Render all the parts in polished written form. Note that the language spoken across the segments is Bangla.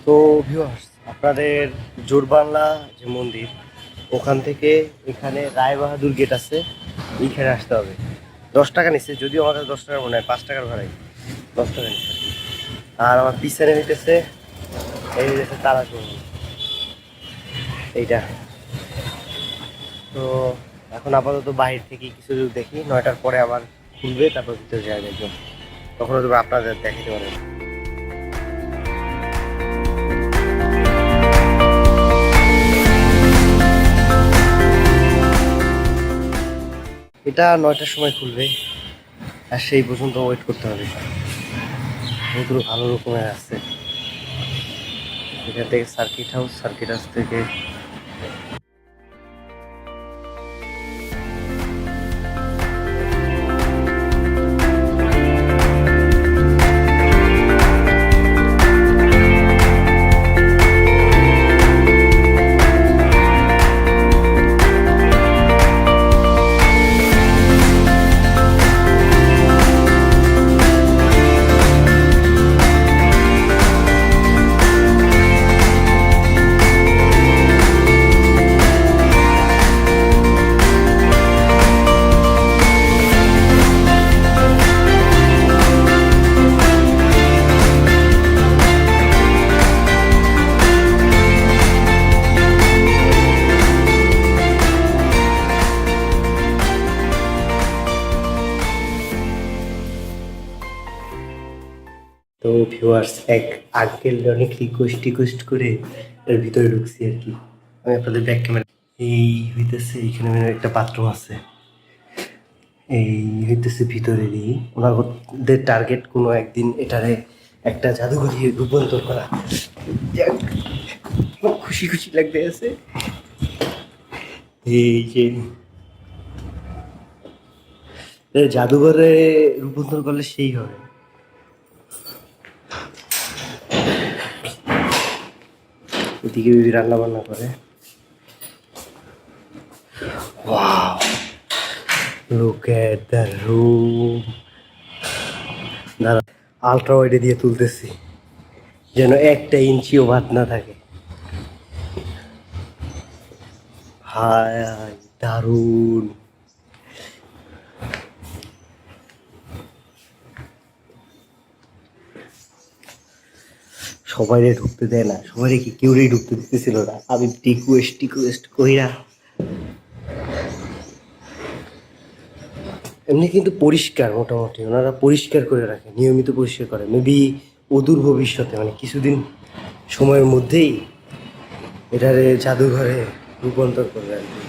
তো ভিউয়ার্স, আপনাদের জোরবাংলা যে মন্দির, ওখান থেকে এখানে রায় বাহাদুর গেট আছে, এইখানে আসতে হবে। 10 টাকা নিচ্ছে, যদিও আমার কাছে 10 টাকা মনে হয়, 5 টাকার ভাড়াই 10 টাকা নিচ্ছে। আর আমার পিছনে নিতেছে এই হচ্ছে তারাচুর, এইটা। তো এখন আপাতত বাহির থেকে কিছু দেখি, 9টার পরে আবার খুলবে, তারপর ভিতরে যাওয়া দেখবো, তখন হয়তো আপনাদের দেখাতে পারেন। এটা 9টার সময় খুলবে, আর সেই পর্যন্ত ওয়েট করতে হবে। এগুলো ভালো রকমের আছে। এখান থেকে সার্কিট হাউস থেকে তো ভিউয়ার্স, এক আঙ্কেল অনেক রিকোয়েস্ট করে এর ভিতরে ঢুকছি আর কি। আমি আপনাদের ব্যাক ক্যামেরা, এই হইতেছে এখানে একটা বাথরুম আছে, এই হইতেছে ভিতরে দিয়ে। ওনাদের টার্গেট কোনো একদিন এটারে একটা জাদুঘরে রূপান্তর করা। যাক, খুশি খুশি লাগতে আছে। এই যে জাদুঘরে রূপান্তর করলে সেই হবে। এদিকে বিবি রান্না বান্না করে। Wow, look at the room. দাঁড়া, আলট্রা ওয়াইডে দিয়ে তুলতেছি যেন একটা ইঞ্চিও ভাত না থাকে। হায় হায়, দারুণ। সবাইরে ঢুকতে দেয় না, সবাই কি কেউরেই ঢুকতে দিতেছিল না। আমি রিকোয়েস্ট কইরা। এমনি কিন্তু পরিষ্কার, মোটামুটি ওনারা পরিষ্কার করে রাখে, নিয়মিত পরিষ্কার করে। মেবি অদূর ভবিষ্যতে, মানে কিছুদিন সময়ের মধ্যেই এটারে জাদুঘরে রূপান্তর করবে আর কি।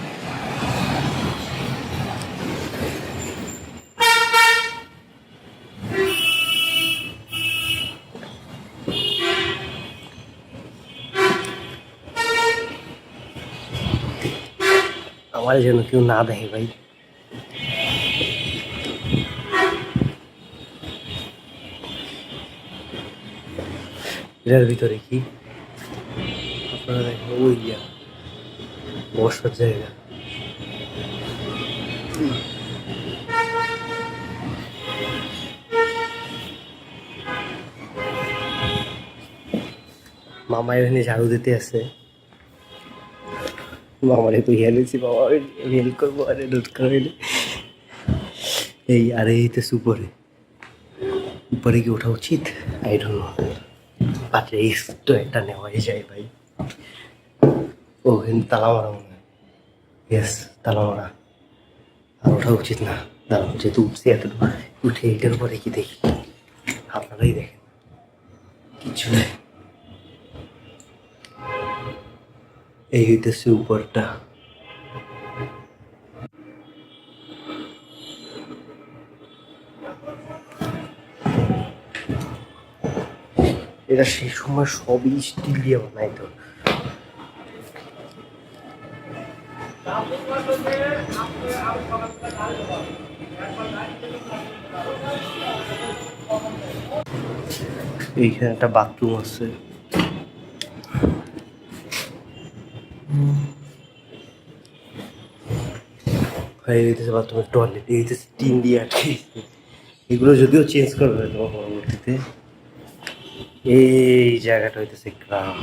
আমার যেন কেউ না দেখে ভাই। এটার ভিতরে কি আপনারা দেখেন, ওই বসার জায়গা। মামা এখানে ঝাড়ু দিতে আছে। মামারে তো হেলেছি, বাবা হেল্প করবো, আরে নোট করে। এই আরে এইতেছে উপরে, উপরে কি ওঠা উচিত? I don't know, but risk তো একটা নেওয়াই যায় ভাই। ও কিন্তু তালা মারা মনে হয়। ইয়েস, তালা মারা। আর ওঠা উচিত না। দাঁড়ান, যেহেতু উঠছি এতটুকু, উঠে এইটার উপরে কি দেখি, আপনারাই দেখেন। কিছু নেই, এই হইতেছে উপরটা। এটা সেই সময় সবই স্টিল দিয়ে বানাইতো। এইখানে একটা বাথরুম আছে। এই হইতেছে বাথরুমের টয়লেট, এই হইতেছে টিন দিয়ে আটকে। এগুলো যদিও চেঞ্জ করবে তোমার পরবর্তীতে, এই জায়গাটা হইতেছে গ্রাউন্ড।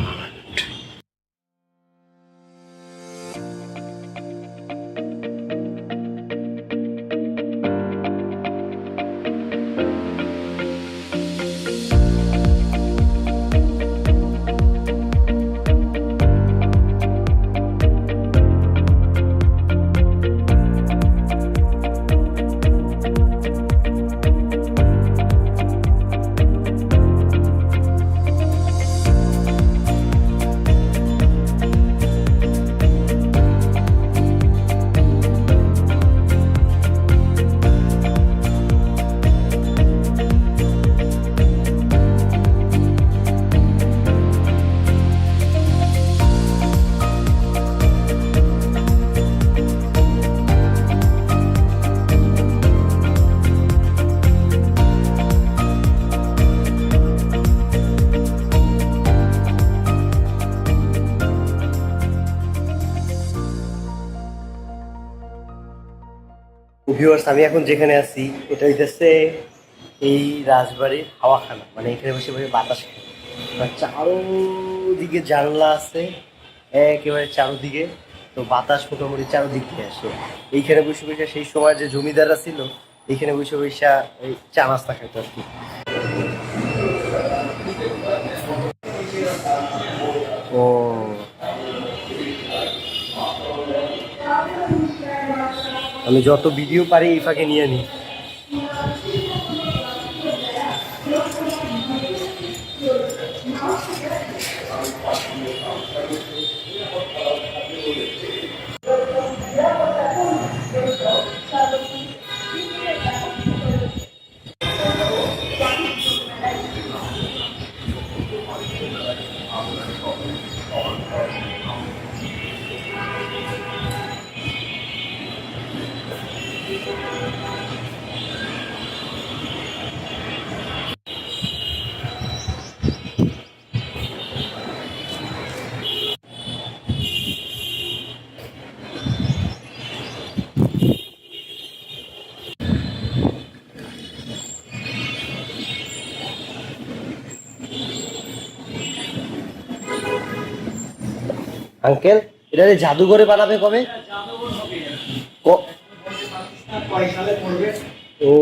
ভিউয়ার্স, আমি এখন যেখানে আছি এটা হইতেছে এই রাজবাড়ির হাওয়াখানা, মানে এখানে বসে বসে বাতাস খাই। আর চারোদিকে জানলা আছে, একেবারে চারোদিকে, তো বাতাস মোটামুটি চারোদিক থেকে আসে। এইখানে বসে বসে সেই সময় যে জমিদাররা ছিল এইখানে বসে বসে এই চা নাস্তা খাইতো আর কি। ও, আমি যত ভিডিও পারি এই ফাঁকে নিয়ে নিই। আঙ্কেল, এটা জাদুঘরে বানাবে কবে? ও,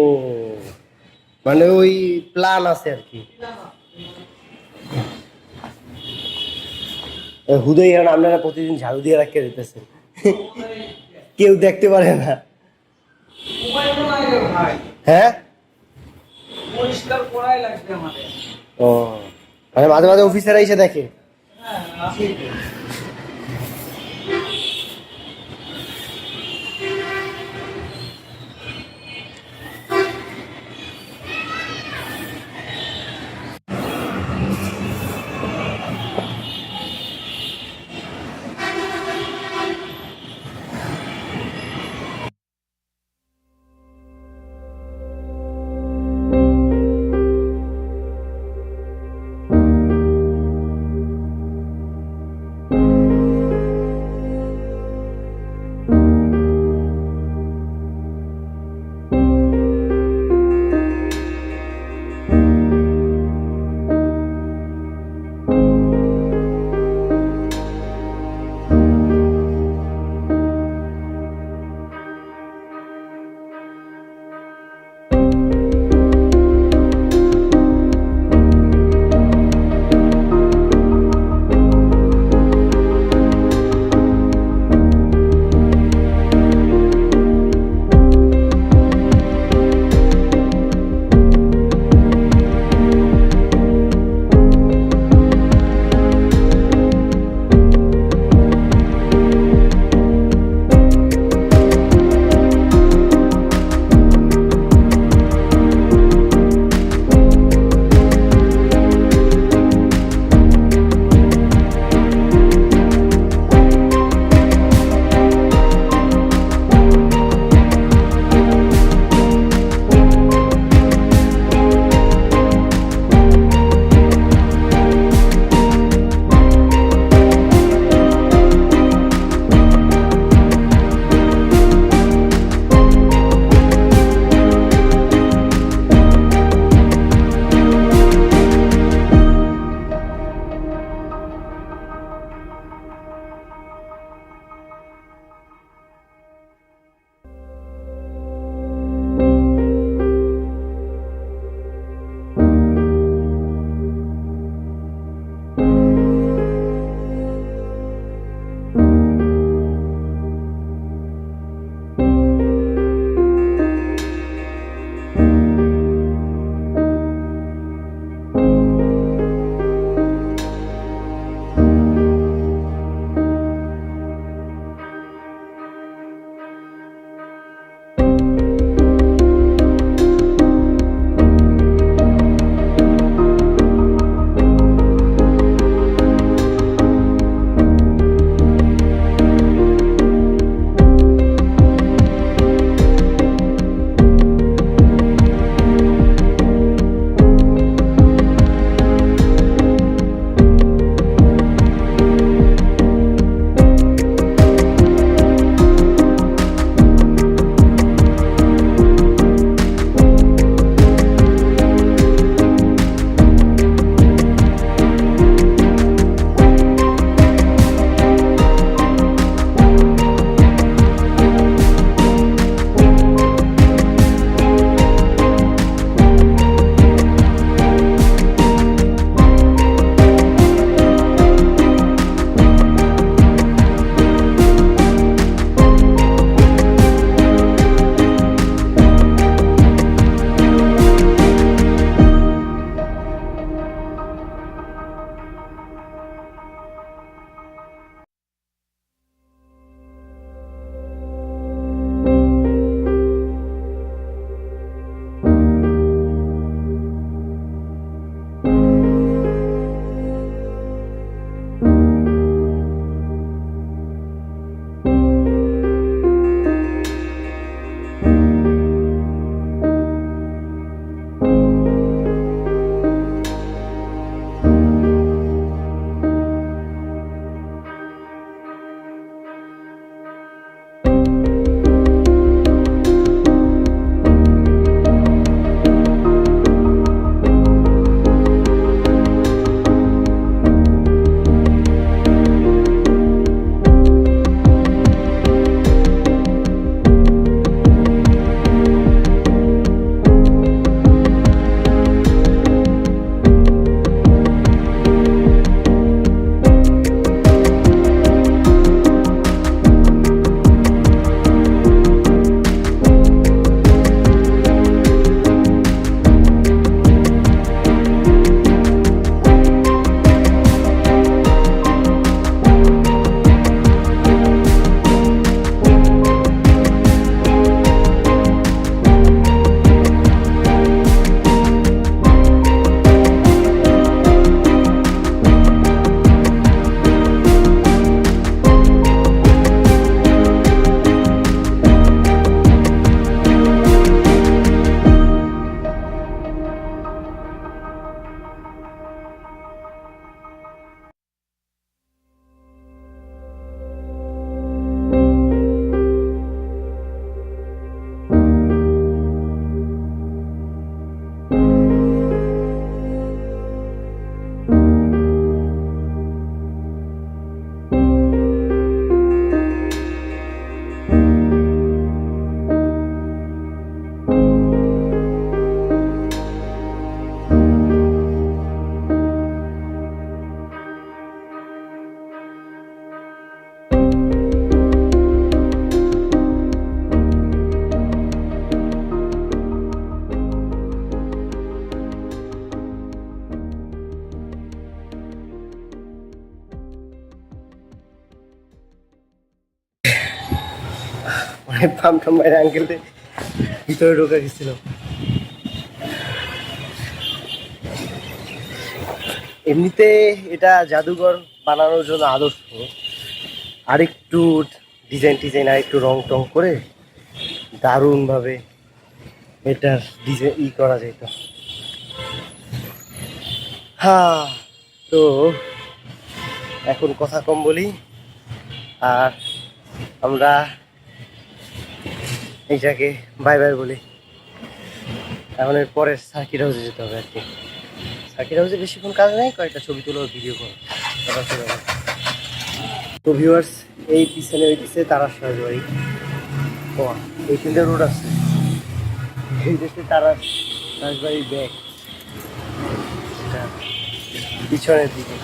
মানে ওই প্ল্যান আছে আর কি। হুদয় এখন আপনারা প্রতিদিন ঝাড়ু দিয়ে রাখতে দিতেছেন, কেউ দেখতে পারে না। হ্যাঁ, ও, মানে মাঝে মাঝে অফিসাররা এসে দেখে। পাম টাম বাইরে আঙ্কেলতে ভিতরে ঢোকা গেছিল। এমনিতে এটা জাদুঘর বানানোর জন্য আদর্শ। আরেকটু ডিজাইন টিজাইন আরেকটু রং টং করে দারুণভাবে এটার ডিজাইন করা যেত। হ্যাঁ, তো এখন কথা কম বলি, আর আমরা এইটাকে বাই বাই বলি। এখন এর পরের সার্কিট হাউসে যেতে হবে আর কি। সার্কিট হাউসে বেশিক্ষণ কাজ নেই, কয়েকটা ছবি তুলো, ভিডিও করো, তারপর চলে যাবে। তো ভিউয়ার্স, এই পিছনে হইতেছে তারার সহজবাড়ি। ও এই তিনটে রোড আছে, এই দেশে তারার রাজবাড়ির ব্যাগ পিছনের দিকে।